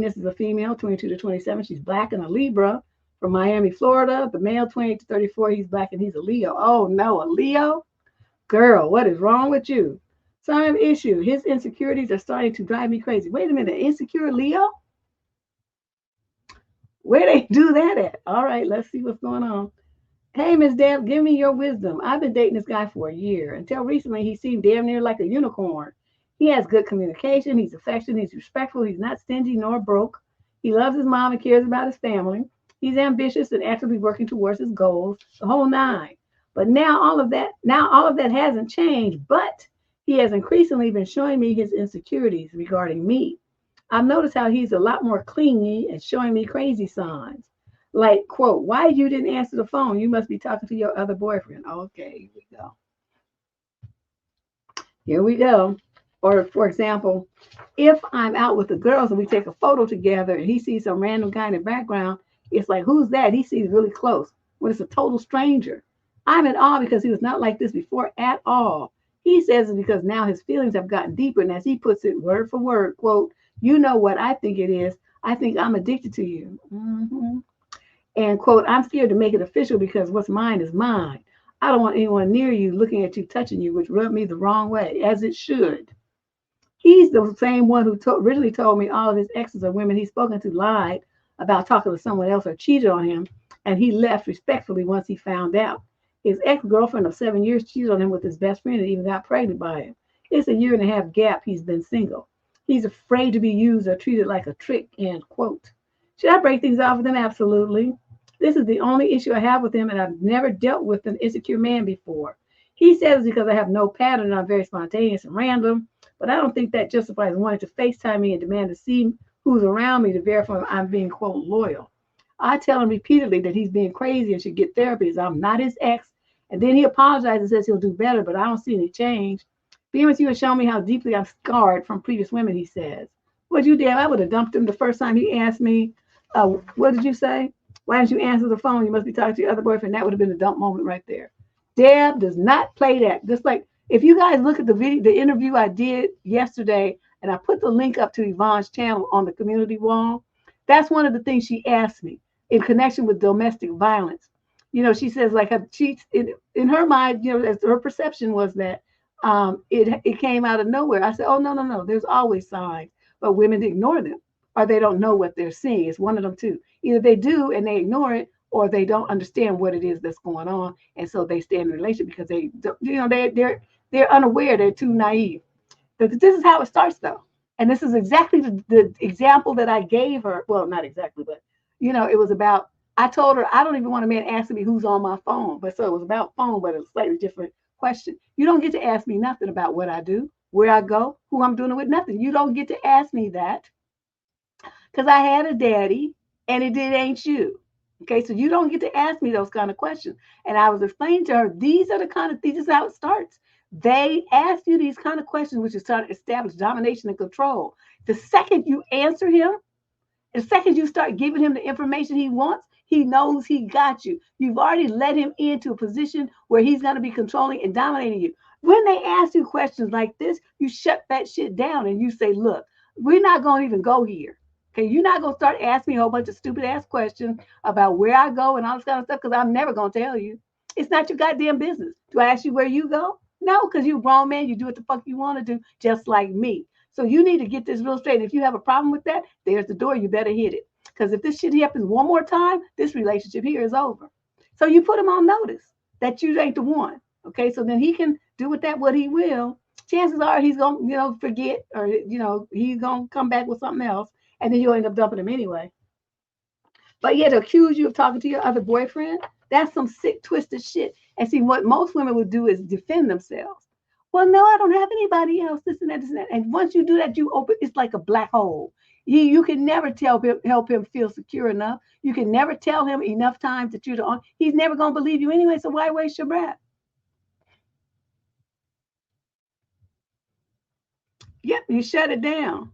This is a female, 22 to 27. She's black and a Libra from Miami, Florida. The male, 28 to 34. He's black and he's a Leo. Oh no, a Leo? Girl, what is wrong with you? Sign of issue. His insecurities are starting to drive me crazy. Wait a minute, insecure Leo? Where they do that at? All right, let's see what's going on. Hey, Miss Deb, give me your wisdom. I've been dating this guy for a year. Until recently, he seemed damn near like a unicorn. He has good communication. He's affectionate. He's respectful. He's not stingy nor broke. He loves his mom and cares about his family. He's ambitious and actively working towards his goals. The whole nine. But now all of that hasn't changed. But he has increasingly been showing me his insecurities regarding me. I've noticed how he's a lot more clingy and showing me crazy signs. Like, quote, why you didn't answer the phone? You must be talking to your other boyfriend. Okay, here we go. Here we go. Or, for example, if I'm out with the girls and we take a photo together and he sees some random guy in the background, it's like, who's that? He sees really close when it's a total stranger. I'm in awe because he was not like this before at all. He says it's because now his feelings have gotten deeper. And as he puts it word for word, quote, you know what I think it is. I think I'm addicted to you. And quote, I'm scared to make it official because what's mine is mine. I don't want anyone near you looking at you, touching you, which rubbed me the wrong way, as it should. He's the same one who originally told me all of his exes or women he's spoken to lied about talking to someone else or cheated on him, and he left respectfully once he found out. His ex-girlfriend of 7 years cheated on him with his best friend and even got pregnant by him. It's a year and a half gap he's been single. He's afraid to be used or treated like a trick, end quote. Should I break things off with him? Absolutely. This is the only issue I have with him, and I've never dealt with an insecure man before. He says it's because I have no pattern and I'm very spontaneous and random, but I don't think that justifies wanting to FaceTime me and demand to see who's around me to verify I'm being, quote, loyal. I tell him repeatedly that he's being crazy and should get therapy as I'm not his ex, and then he apologizes and says he'll do better, but I don't see any change. Being with you has shown me how deeply I'm scarred from previous women, he says. What you did, I would have dumped him the first time he asked me, what did you say? Why didn't you answer the phone? You must be talking to your other boyfriend. That would have been a dump moment right there. Deb does not play that. Just like if you guys look at the interview I did yesterday, and I put the link up to Yvonne's channel on the community wall, that's one of the things she asked me in connection with domestic violence. You know, she says like she in her mind, you know, as her perception was that it came out of nowhere. I said, oh no, there's always signs, but women ignore them or they don't know what they're seeing. It's one of them two. Either they do and they ignore it, or they don't understand what it is that's going on, and so they stay in a relationship because they, you know, they're unaware. They're too naive. But this is how it starts, though, and this is exactly the example that I gave her. Well, not exactly, but you know, it was about. I told her I don't even want a man asking me who's on my phone, but so it was about phone, but a slightly different question. You don't get to ask me nothing about what I do, where I go, who I'm doing it with. Nothing. You don't get to ask me that because I had a daddy and it ain't you. Okay, so you don't get to ask me those kind of questions. And I was explaining to her, these are the kind of things, this is how it starts. They ask you these kind of questions, which is trying to establish domination and control. The second you answer him, the second you start giving him the information he wants, he knows he got you. You've already led him into a position where he's going to be controlling and dominating you. When they ask you questions like this, you shut that shit down and you say, look, we're not going to even go here. Okay, you're not going to start asking me a whole bunch of stupid ass questions about where I go and all this kind of stuff because I'm never going to tell you. It's not your goddamn business. Do I ask you where you go? No, because you're a grown man. You do what the fuck you want to do, just like me. So you need to get this real straight. If you have a problem with that, there's the door. You better hit it. Because if this shit happens one more time, this relationship here is over. So you put him on notice that you ain't the one. Okay, so then he can do with that what he will. Chances are he's going to, forget, or, he's going to come back with something else. And then you'll end up dumping him anyway. But yeah, to accuse you of talking to your other boyfriend, that's some sick, twisted shit. And see, what most women would do is defend themselves. Well, no, I don't have anybody else, this and that, this and that. And once you do that, you open, it's like a black hole. You can never help him feel secure enough. You can never tell him enough times that you're the only. He's never going to believe you anyway, so why waste your breath? Yep, you shut it down.